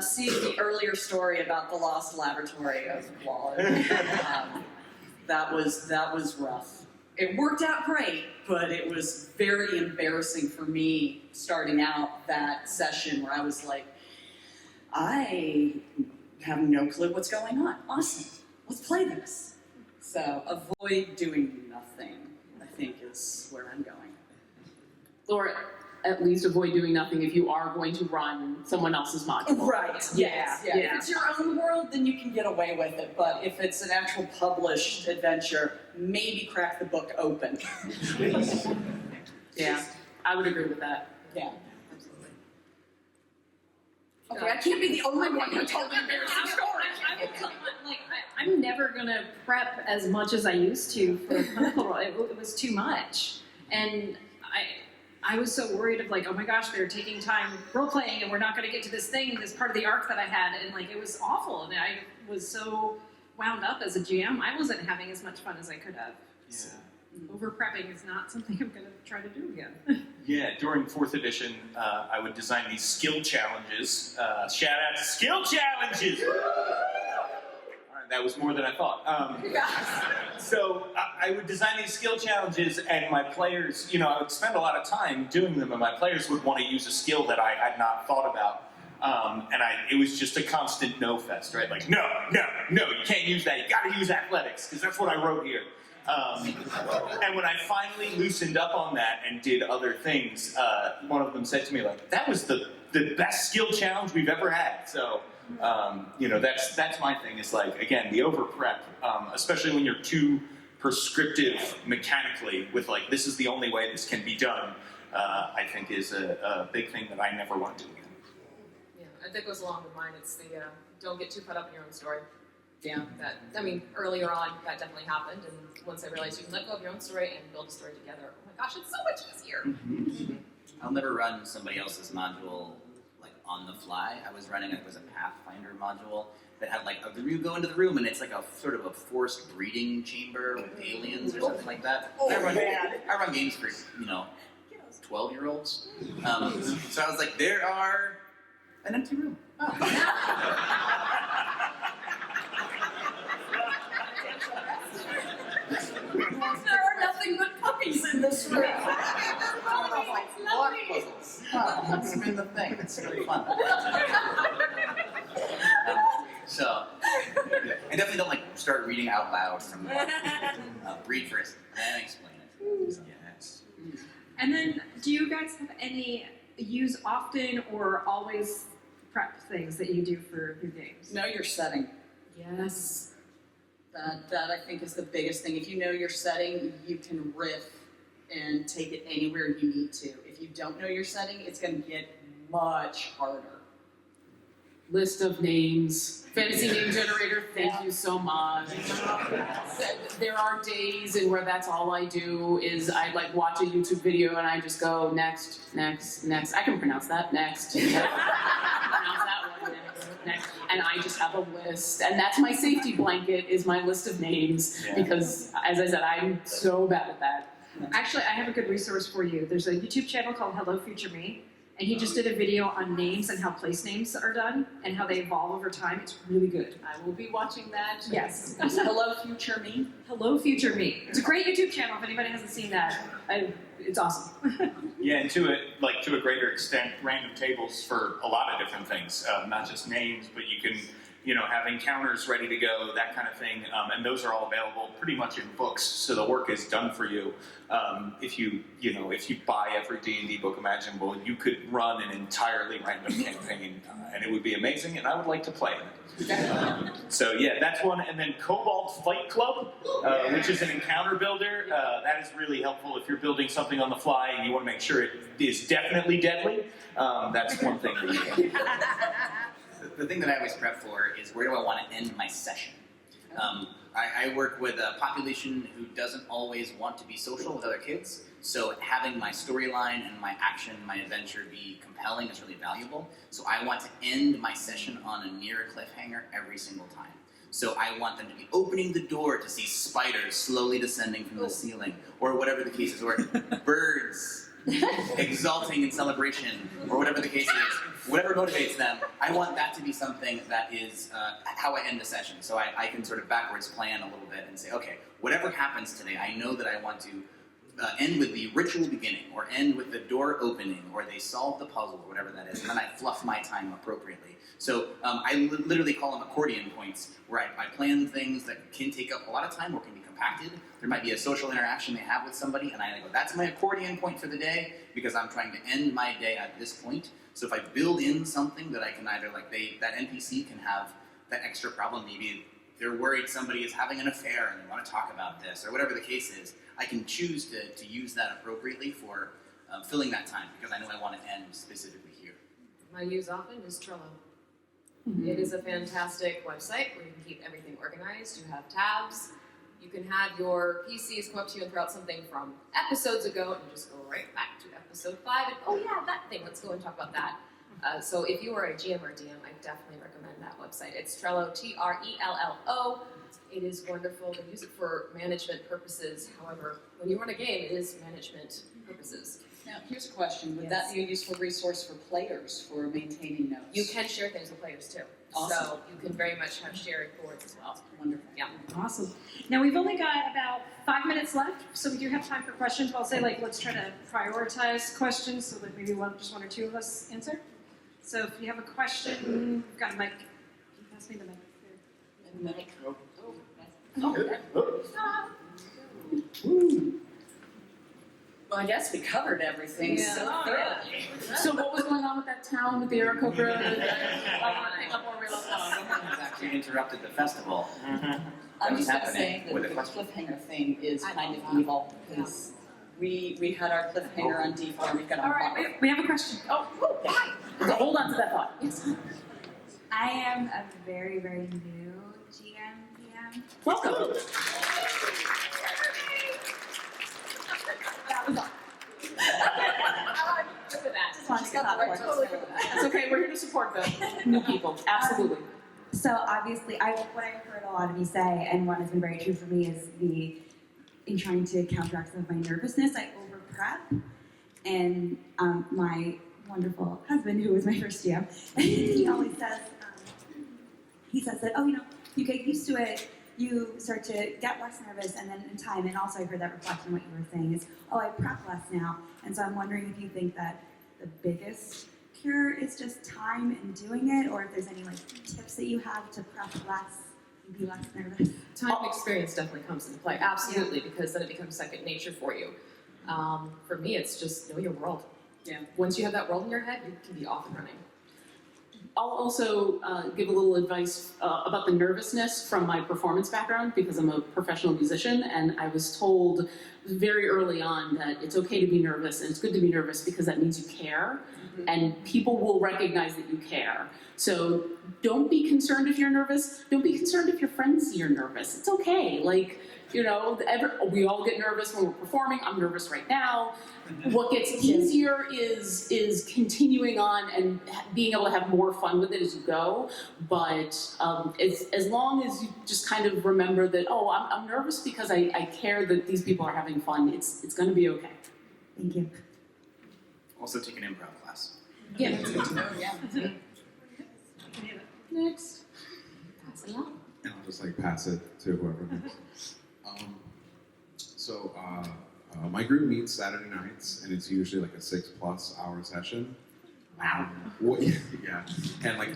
See the earlier story about the lost laboratory of Wallace. That was rough. It worked out great, but it was very embarrassing for me starting out that session where I was like, I have no clue what's going on. Awesome, let's play this. So avoid doing nothing, I think, is where I'm going. or at least avoid doing nothing if you are going to run someone else's module. Right. Yeah. If it's your own world, then you can get away with it. But if it's an actual published adventure, maybe crack the book open. Yeah, I would agree with that. Yeah. Okay, I can't be the only one who told an embarrassing story. I'm never gonna prep as much as I used to for a clinical role. It was too much, and I was so worried of like, oh my gosh, they're taking time role playing, and we're not gonna get to this thing, this part of the arc that I had, and like it was awful, and I was so wound up as a GM. I wasn't having as much fun as I could have. So, over prepping is not something I'm gonna try to do again. Yeah, during 4th edition, I would design these skill challenges. Shout out to skill challenges! Alright, that was more than I thought. So I would design these skill challenges, and my players, I would spend a lot of time doing them, and my players would want to use a skill that I had not thought about. It was just a constant no fest, right? Like, no, you can't use that. You gotta use athletics, because that's what I wrote here. And when I finally loosened up on that and did other things, one of them said to me, like, that was the best skill challenge we've ever had. So, that's my thing. Is like, again, the over prep, especially when you're too prescriptive mechanically with like, this is the only way this can be done, I think is a big thing that I never want to do again. Yeah, that goes along with mine. It's the don't get too caught up in your own story. Yeah, earlier on, that definitely happened, and once I realized you can let go of your own story and build a story together, oh my gosh, it's so much easier. I'll never run somebody else's module like on the fly. I was running, it was a Pathfinder module that had like you go into the room and it's like a sort of a forced breeding chamber with aliens or something like that. I run games for 12-year-olds. So I was like, there are an empty room. There are nothing but puppies in this room. Block puzzles. That's been the thing. It's really fun. So, I definitely don't start reading out loud from the book. Read first, and explain it. So, yes. And then, do you guys have any use often or always prep things that you do for your games? Know your setting. Yes. That I think is the biggest thing. If you know your setting, you can riff and take it anywhere you need to. If you don't know your setting, it's going to get much harder. List of names, fantasy name generator, thank you so much. There are days in where that's all I do is I watch a YouTube video and I just go next. I can pronounce that, next. Pronounce that one, next. And I just have a list. And that's my safety blanket is my list of names because, as I said, I'm so bad at that. Actually, I have a good resource for you. There's a YouTube channel called Hello Future Me, and he just did a video on names and how place names are done and how they evolve over time. It's really good. I will be watching that. Yes. Hello, future me. Hello Future Me. It's a great YouTube channel if anybody hasn't seen that. it's awesome. Yeah, and to a greater extent, random tables for a lot of different things, not just names, but you can, have encounters ready to go, that kind of thing, and those are all available pretty much in books. So the work is done for you. If you buy every D&D book imaginable, you could run an entirely random campaign, and it would be amazing. And I would like to play it. So yeah, that's one. And then Cobalt Fight Club, which is an encounter builder. That is really helpful if you're building something on the fly and you want to make sure it is definitely deadly. That's one thing that you can do. The thing that I always prep for is where do I want to end my session? I work with a population who doesn't always want to be social with other kids, so having my storyline and my action, my adventure be compelling is really valuable. So I want to end my session on a near cliffhanger every single time. So I want them to be opening the door to see spiders slowly descending from the ceiling, or whatever the case is, or birds exulting in celebration, or whatever the case is, whatever motivates them. I want that to be something that is how I end the session. So I can sort of backwards plan a little bit and say, okay, whatever happens today, I know that I want to end with the ritual beginning, or end with the door opening, or they solve the puzzle, or whatever that is, and then I fluff my time appropriately. So I literally call them accordion points, where I plan things that can take up a lot of time or can be compacted. There might be a social interaction they have with somebody, and I go, that's my accordion point for the day, because I'm trying to end my day at this point. So if I build in something that I can either, that NPC can have that extra problem, maybe they're worried somebody is having an affair and they want to talk about this, or whatever the case is, I can choose to use that appropriately for filling that time, because I know I want to end specifically here. My use often is Trello. It is a fantastic website where you can keep everything organized. You have tabs. You can have your PCs come up to you and throw out something from episodes ago, and you just go right back to episode 5, and oh yeah, that thing, let's go and talk about that. So if you are a GM or DM, I definitely recommend that website. It's Trello, Trello. It is wonderful. They use it for management purposes. However, when you run a game, it is management purposes. Now, here's a question. Would that be a useful resource for players for maintaining notes? You can share things with players too. Awesome. So you can very much have shared boards as well. Wonderful. Yeah. Awesome. Now we've only got about 5 minutes left, so we do have time for questions. But I'll say, let's try to prioritize questions so that maybe just one or two of us answer. So if you have a question, we've got a mic. Can you pass me the mic? Well, I guess we covered everything so thoroughly. So what was going on with that town with the Maricopa Road? I want to pick up where we left off. Someone's actually interrupted the festival. I'm just going to happening say that with the a question? cliffhanger thing is kind of evil, because we had our cliffhanger on D4, and we've got All right, we have a question. So hold on to that thought. Yes. I am a very, very new GM. Welcome. That was all. Just wanted to get that one. It's okay. We're here to support the new people. Absolutely. So obviously, what I've heard a lot of you say, and what has been very true for me, is in trying to counteract some of my nervousness, I over prep. And my wonderful husband, who was my first GM, he always says, he says that, you get used to it, you start to get less nervous, and then in time, and also I heard that reflect on what you were saying, is, I prep less now. And so I'm wondering if you think that the biggest cure is just time and doing it, or if there's any tips that you have to prep less and be less nervous. Time and experience definitely comes into play, absolutely, because then it becomes second nature for you. For me, it's just know your world. Yeah. Once you have that world in your head, you can be off and running. I'll also give a little advice about the nervousness from my performance background, because I'm a professional musician, and I was told very early on that it's okay to be nervous, and it's good to be nervous because that means you care, and people will recognize that you care. So don't be concerned if you're nervous. Don't be concerned if your friends see you're nervous. It's okay. We all get nervous when we're performing. I'm nervous right now. What gets easier is continuing on and being able to have more fun with it as you go. But as long as you just kind of remember that, I'm nervous because I care that these people are having fun, it's going to be okay. Thank you. Also take an improv class. Yeah. Next. Pass it along. And I'll just pass it to whoever next. My group meets Saturday nights, and it's usually like a 6+ hour session. Wow. Yeah, and like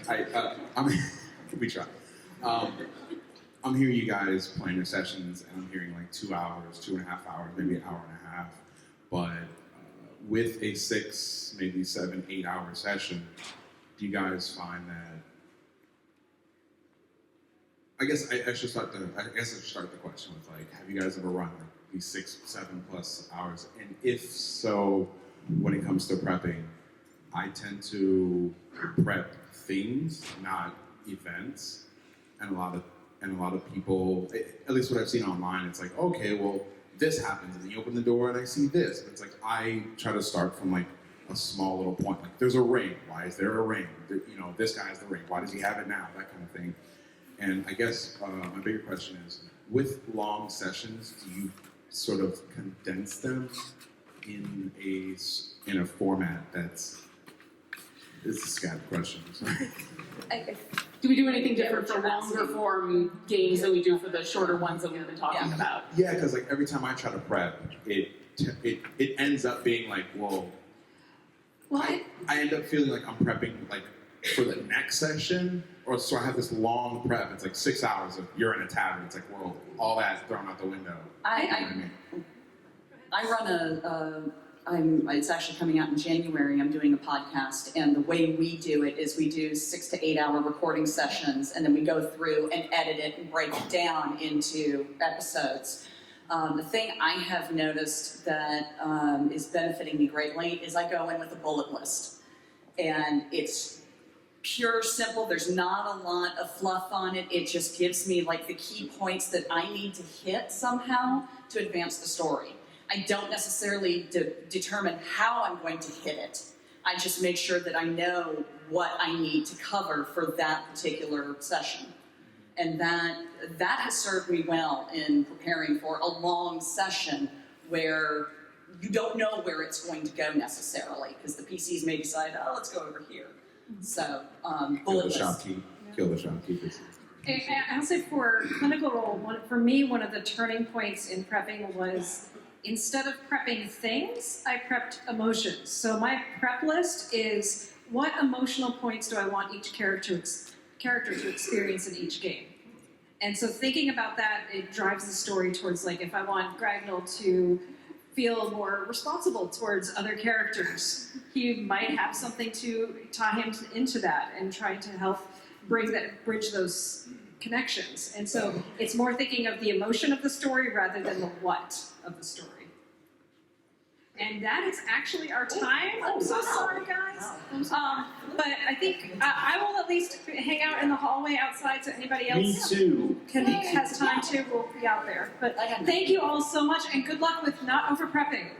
we try. I'm hearing you guys plan your sessions, and I'm hearing like 2 hours, 2.5 hours, maybe an hour and a half. But with a 6, maybe 7, 8 hour session, do you guys find that? I guess I should start the question with like, have you guys ever run like these 6, 7+ hours? And if so, when it comes to prepping, I tend to prep things, not events, and a lot of people, at least what I've seen online, it's like, okay, well, this happens, and you open the door and I see this. But it's like I try to start from like a small little point, like there's a ring. Why is there a ring? This guy has the ring. Why does he have it now? That kind of thing. And I guess my bigger question is, with long sessions, do you sort of condense them in a format that's, it's a scattered question, sorry. Do we do anything different for longer form games than we do for the shorter ones that we've been talking about? Yeah, because like every time I try to prep, it ends up being like, well, I end up feeling like I'm prepping like for the next session, or so I have this long prep. It's like 6 hours of you're in a tavern. It's like, well, all that thrown out the window. I run it's actually coming out in January. I'm doing a podcast, and the way we do it is we do 6 to 8 hour recording sessions, and then we go through and edit it and break it down into episodes. The thing I have noticed that is benefiting me greatly is I go in with a bullet list, and it's pure, simple. There's not a lot of fluff on it. It just gives me like the key points that I need to hit somehow to advance the story. I don't necessarily determine how I'm going to hit it. I just make sure that I know what I need to cover for that particular session. And that has served me well in preparing for a long session where you don't know where it's going to go necessarily, because the PCs may decide, oh, let's go over here. So, bullet list. Kill the shopkeepers. And I'll say for clinical role, for me, one of the turning points in prepping was, instead of prepping things, I prepped emotions. So my prep list is, what emotional points do I want each character to experience in each game? And so thinking about that, it drives the story towards, like, if I want Gragnall to feel more responsible towards other characters, he might have something to tie him into that and try to help bridge those connections. And so it's more thinking of the emotion of the story rather than the what of the story. And that is actually our time. I'm so sorry, guys. But I think I will at least hang out in the hallway outside, so anybody else Me too. has time to, will be out there. But thank you all so much, and good luck with not over prepping.